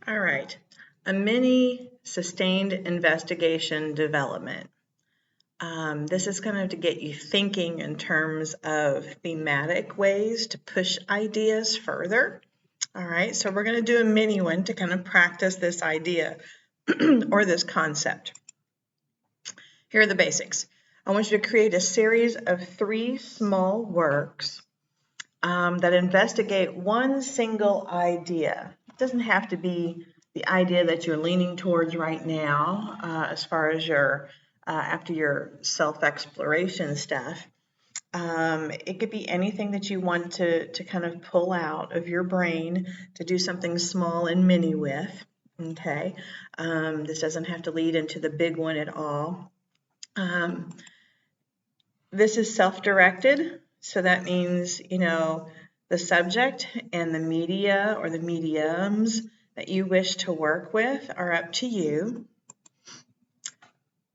All right, a mini sustained investigation development. This is going to get you thinking in terms of thematic ways to push ideas further. All right, so we're going to do a mini one to kind of practice this idea or this concept. Here are the basics. I want you to create a series of 3 small works that investigate one single idea. It doesn't have to be the idea that you're leaning towards right now as far as your after your self-exploration stuff. It could be anything that you want to kind of pull out of your brain to do something small and mini with. Okay, this doesn't have to lead into the big one at all. This is self-directed, so that means, the subject and the media or the mediums that you wish to work with are up to you.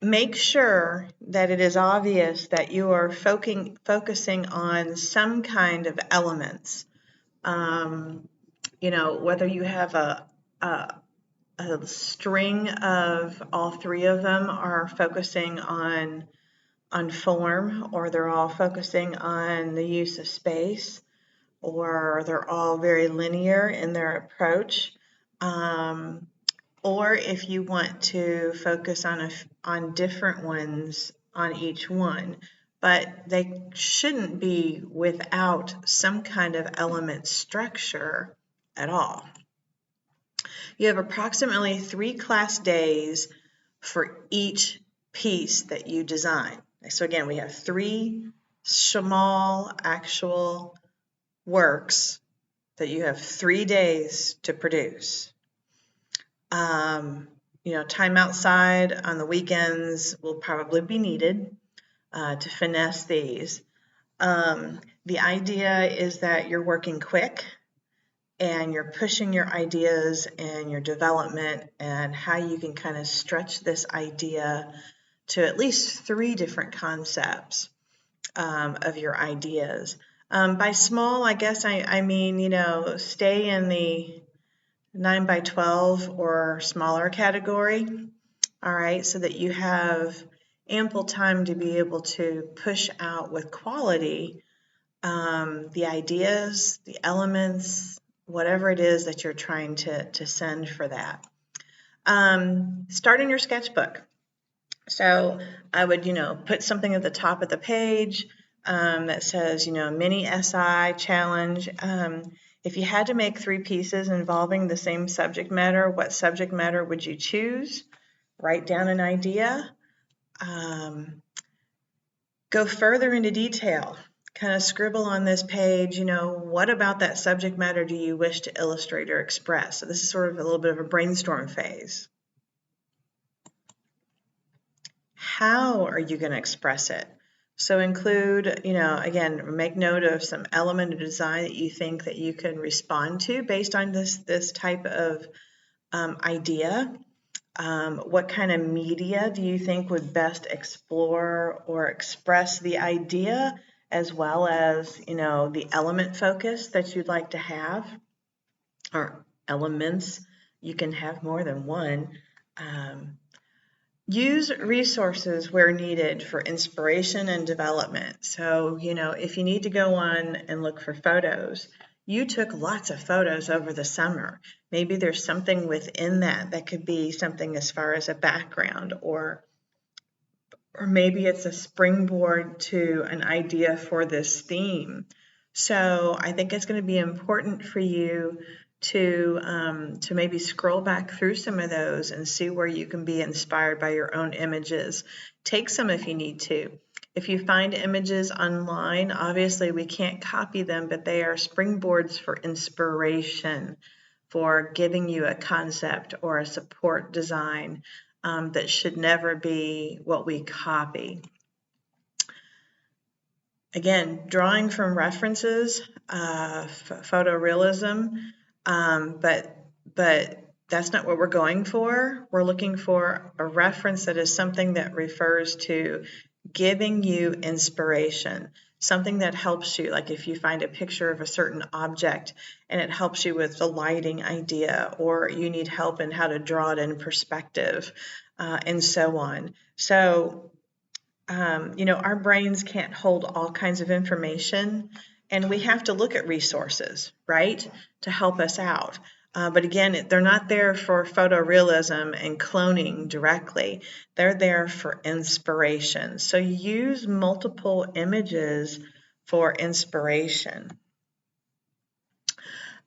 Make sure that it is obvious that you are focusing on some kind of elements. Whether you have a string of all 3 of them are focusing on form, or they're all focusing on the use of space, or they're all very linear in their approach, or if you want to focus on different ones on each one, but they shouldn't be without some kind of element structure at all. You have approximately 3 class days for each piece that you design. So again, we have 3 small actual works that you have 3 days to produce. Time outside on the weekends will probably be needed to finesse these. The idea is that you're working quick and you're pushing your ideas and your development and how you can kind of stretch this idea to at least 3 different concepts of your ideas. By small, I guess I mean, stay in the 9 by 12 or smaller category, all right, so that you have ample time to be able to push out with quality the ideas, the elements, whatever it is that you're trying to send for that. Start in your sketchbook. So I would, put something at the top of the page that says, mini SI challenge. If you had to make 3 pieces involving the same subject matter, what subject matter would you choose? Write down an idea. Go further into detail. Kind of scribble on this page, what about that subject matter do you wish to illustrate or express? So this is sort of a little bit of a brainstorm phase. How are you going to express it? So include, again, make note of some element of design that you think that you can respond to based on this type of idea. What kind of media do you think would best explore or express the idea, as well as, the element focus that you'd like to have, or elements? You can have more than one. Use resources where needed for inspiration and development. So, if you need to go on and look for photos, you took lots of photos over the summer. Maybe there's something within that could be something as far as a background, or maybe it's a springboard to an idea for this theme. So I think it's going to be important for you to maybe scroll back through some of those and see where you can be inspired by your own images. Take some if you need to. If you find images online, obviously we can't copy them, but they are springboards for inspiration, for giving you a concept or a support design that should never be what we copy. Again, drawing from references, photorealism, but that's not what we're going for. We're looking for a reference that is something that refers to giving you inspiration. something that helps you, like if you find a picture of a certain object and it helps you with the lighting idea, or you need help in how to draw it in perspective, and so on. So, our brains can't hold all kinds of information, and we have to look at resources, right, to help us out. But again, they're not there for photorealism and cloning directly. They're there for inspiration. So use multiple images for inspiration.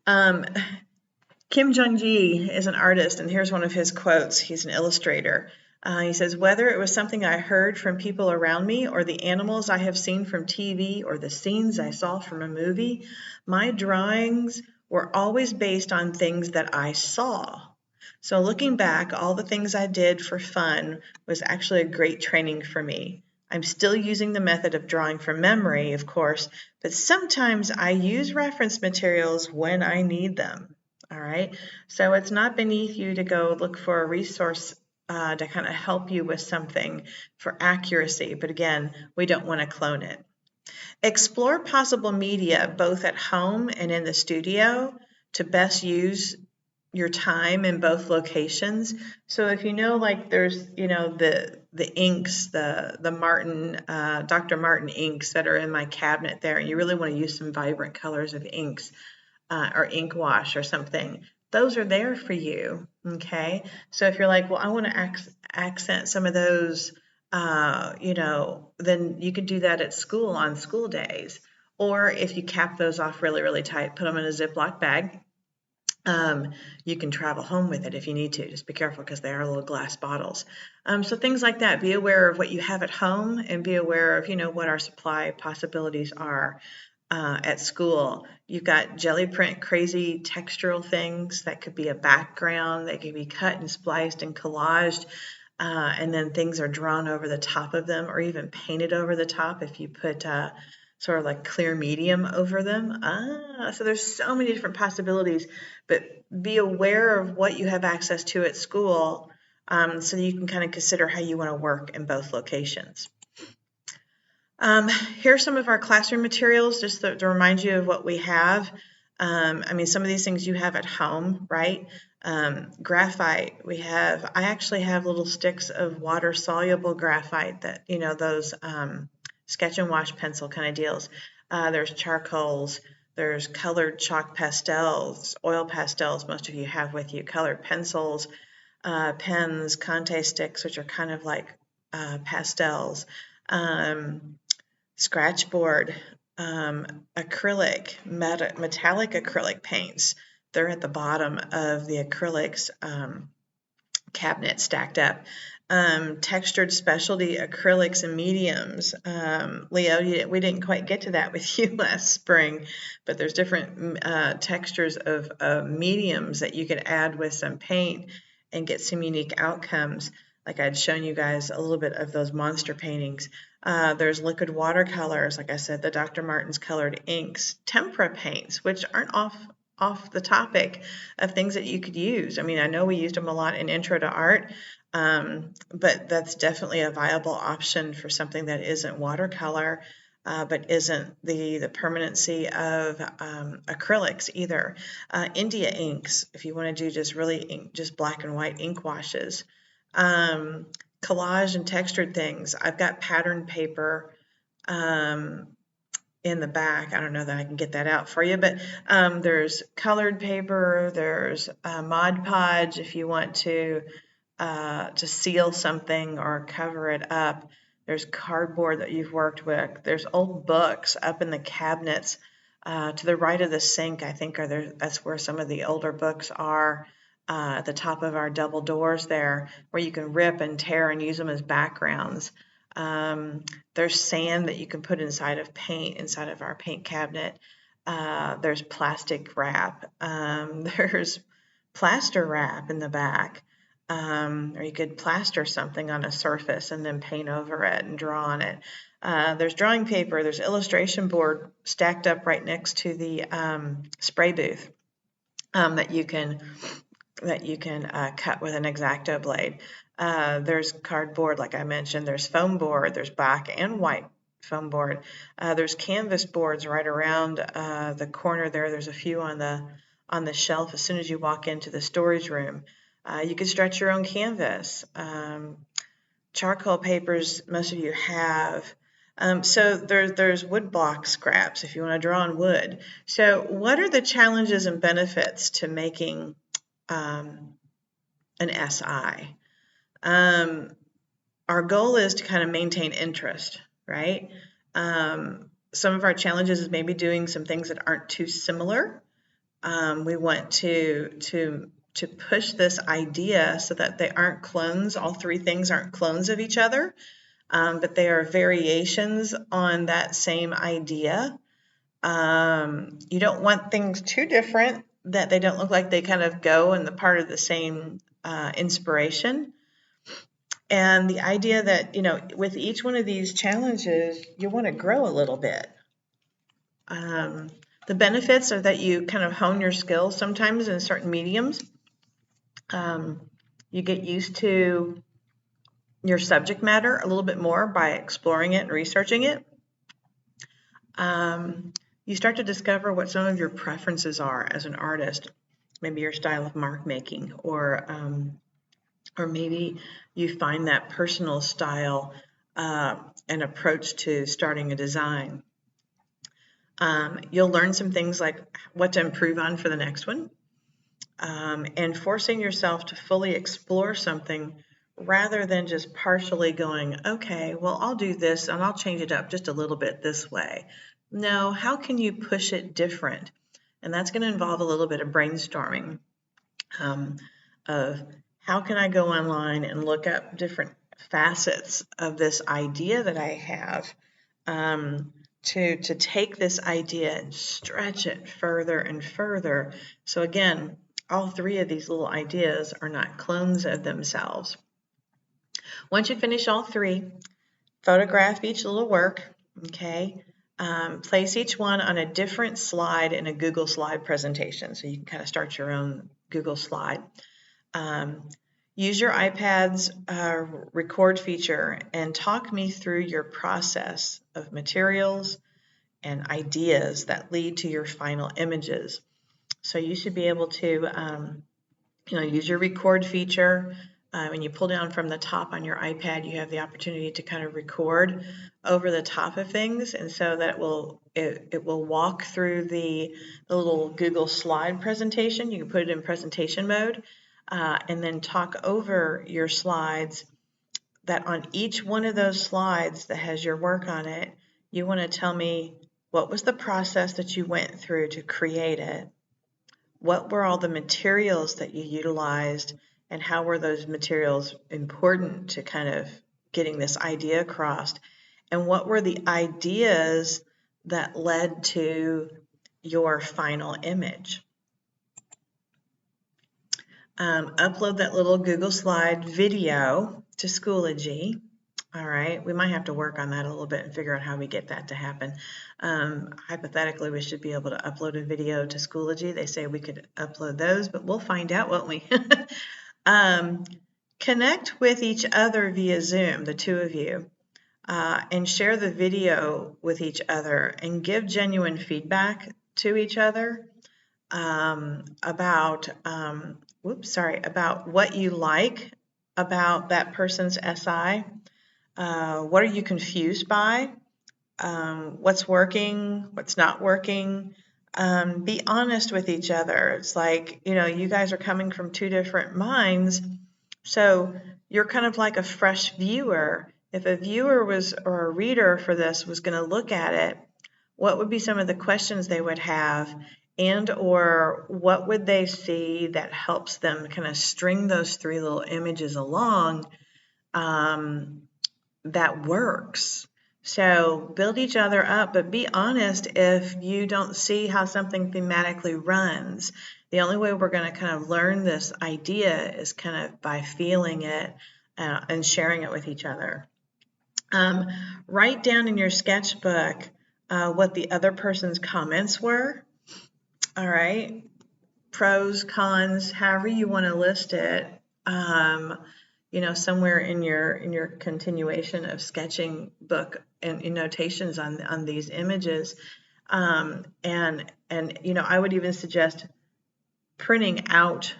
Kim Jung-gi is an artist, and here's one of his quotes. He's an illustrator. He says, "Whether it was something I heard from people around me, or the animals I have seen from TV, or the scenes I saw from a movie, my drawings were always based on things that I saw. So looking back, all the things I did for fun was actually a great training for me. I'm still using the method of drawing from memory, of course, but sometimes I use reference materials when I need them." All right, so it's not beneath you to go look for a resource to kind of help you with something for accuracy, but again, we don't want to clone it. Explore possible media both at home and in the studio to best use your time in both locations. So if like there's the inks, the Martin Dr. Martin inks that are in my cabinet there, and you really want to use some vibrant colors of inks, or ink wash or something, those are there for you. Okay, so if you're like, well, I want to accent some of those, then you could do that at school on school days. Or if you cap those off really, really tight, put them in a Ziploc bag. You can travel home with it if you need to. Just be careful because they are little glass bottles. So things like that. Be aware of what you have at home, and be aware of what our supply possibilities are. At school, you've got jelly print, crazy textural things that could be a background. They could be cut and spliced and collaged, and then things are drawn over the top of them, or even painted over the top if you put sort of like clear medium over them. So there's so many different possibilities, but be aware of what you have access to at school, so you can kind of consider how you want to work in both locations. Here's some of our classroom materials, just to remind you of what we have. Some of these things you have at home, right? Graphite, I actually have little sticks of water-soluble graphite that, those sketch and wash pencil kind of deals. There's charcoals, there's colored chalk pastels, oil pastels most of you have with you, colored pencils, pens, Conte sticks, which are kind of like pastels, scratchboard, acrylic, metallic acrylic paints. They're at the bottom of the acrylics cabinet stacked up. Textured specialty acrylics and mediums. Leo, we didn't quite get to that with you last spring, but there's different textures of mediums that you could add with some paint and get some unique outcomes. Like I'd shown you guys a little bit of those monster paintings. There's liquid watercolors, like I said, the Dr. Martin's colored inks, tempera paints, which aren't off the topic of things that you could use. I know we used them a lot in Intro to Art, but that's definitely a viable option for something that isn't watercolor, but isn't the permanency of acrylics either. India inks, if you want to do just black and white ink washes. Collage and textured things. I've got pattern paper in the back. I don't know that I can get that out for you, but there's colored paper, there's Mod Podge if you want to seal something or cover it up. There's cardboard that you've worked with. There's old books up in the cabinets to the right of the sink, I think that's where some of the older books are. At the top of our double doors there, where you can rip and tear and use them as backgrounds. There's sand that you can put inside of paint, inside of our paint cabinet. There's plastic wrap. There's plaster wrap in the back. Or you could plaster something on a surface and then paint over it and draw on it. There's drawing paper. There's illustration board stacked up right next to the spray booth that you can cut with an X-Acto blade. There's cardboard, like I mentioned. There's foam board. There's black and white foam board. There's canvas boards right around the corner there. There's a few on the shelf as soon as you walk into the storage room. You can stretch your own canvas. Charcoal papers, most of you have. So there's wood block scraps if you want to draw on wood. So what are the challenges and benefits to making an SI? Our goal is to kind of maintain interest, right? Some of our challenges is maybe doing some things that aren't too similar. We want to push this idea so that they aren't clones. All three things aren't clones of each other, but they are variations on that same idea. You don't want things too different that they don't look like they kind of go in the part of the same inspiration. And the idea that, with each one of these challenges, you want to grow a little bit. The benefits are that you kind of hone your skills sometimes in certain mediums. You get used to your subject matter a little bit more by exploring it and researching it. You start to discover what some of your preferences are as an artist, maybe your style of mark making, or maybe you find that personal style and approach to starting a design. You'll learn some things like what to improve on for the next one, and forcing yourself to fully explore something rather than just partially going, okay, well, I'll do this and I'll change it up just a little bit this way. No, how can you push it different? And that's going to involve a little bit of brainstorming of how can I go online and look up different facets of this idea that I have, to take this idea and stretch it further and further. So again, all three of these little ideas are not clones of themselves. Once you finish all three, photograph each little work, okay? Place each one on a different slide in a Google slide presentation. So you can kind of start your own Google slide. Use your iPad's record feature and talk me through your process of materials and ideas that lead to your final images. So you should be able to use your record feature. When you pull down from the top on your iPad, you have the opportunity to kind of record over the top of things, and so that it will walk through the little Google slide presentation. You can put it in presentation mode, and then talk over your slides. That on each one of those slides that has your work on it, you want to tell me what was the process that you went through to create it. What were all the materials that you utilized, and how were those materials important to kind of getting this idea across? And what were the ideas that led to your final image? Upload that little Google slide video to Schoology. All right, we might have to work on that a little bit and figure out how we get that to happen. Hypothetically, we should be able to upload a video to Schoology. They say we could upload those, but we'll find out, won't we? Connect with each other via Zoom, the two of you, and share the video with each other and give genuine feedback to each other about what you like about that person's SI. What are you confused by? What's working? What's not working? Be honest with each other. It's like, you guys are coming from two different minds, so you're kind of like a fresh viewer. If a viewer or a reader for this was going to look at it, what would be some of the questions they would have, and or what would they see that helps them kind of string those three little images along that works? So build each other up, but be honest if you don't see how something thematically runs. The only way we're going to kind of learn this idea is kind of by feeling it and sharing it with each other. Write down in your sketchbook what the other person's comments were. All right, pros, cons, however you want to list it. somewhere in your continuation of sketching book and notations on these images. And I would even suggest printing out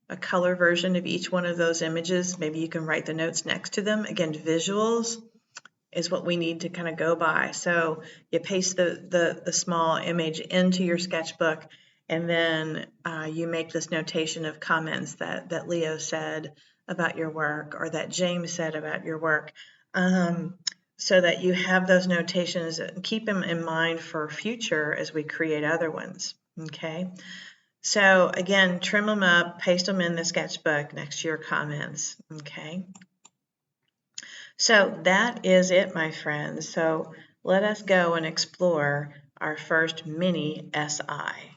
a color version of each one of those images. Maybe you can write the notes next to them. Again, visuals is what we need to kind of go by. So you paste the small image into your sketchbook, and then you make this notation of comments that Leo said about your work, or that James said about your work, so that you have those notations and keep them in mind for future as we create other ones. Okay. So again, trim them up, paste them in the sketchbook next to your comments. Okay. So that is it, my friends. So let us go and explore our first mini SI.